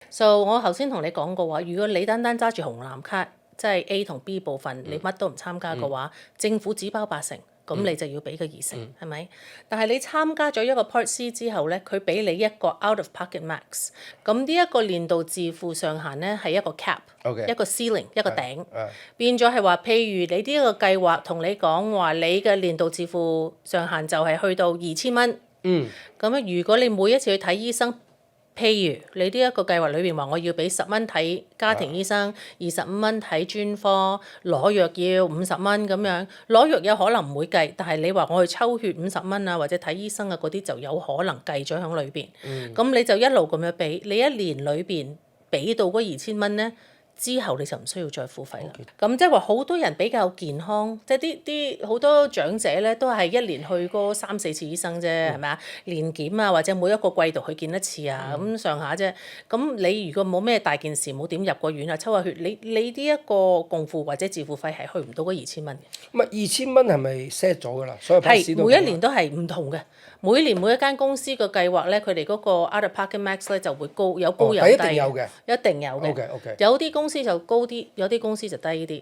So 我頭先同你講過話，如果你單單揸住紅藍卡，即係 A 同 B 部分，你乜都唔參加嘅話，政府只包80%，咁你就要俾個20%，係咪？但係你參加咗一個 Part C 之後咧，佢俾你一個 out of pocket max，咁呢一個年度自付上限咧係一個 cap，一個 ceiling，一個頂，變咗係話，譬如你呢一個計劃同你講話，你嘅年度自付上限就係去到2000蚊。咁啊，如果你每一次去睇醫生，譬如你呢一個計劃裏邊話，我要俾10蚊睇家庭醫生，25蚊睇專科，攞藥要50蚊咁樣，攞藥有可能唔會計，但係你話我去抽血50蚊啊，或者睇醫生啊嗰啲就有可能計咗喺裏邊。咁你就一路咁樣俾，你一年裏邊俾到嗰2000蚊咧。之後你就唔需要再付費啦。咁即係話好多人比較健康，即係啲好多長者咧都係一年去嗰3-4次醫生啫，係咪啊？年檢啊，或者每一個季度去見一次啊，咁上下啫。咁你如果冇咩大件事，冇點入過院啊，抽下血，你呢一個共付或者自付費係去唔到嗰2000蚊嘅。唔係2000蚊係咪 set 咗㗎啦？所有 pass 都係每一年都係唔同嘅。每年每一間公司嘅計劃咧，佢哋嗰個 out of pocket max 咧就會高有低。一定有嘅。一定有嘅。OK。有啲公司就高啲，有啲公司就低啲。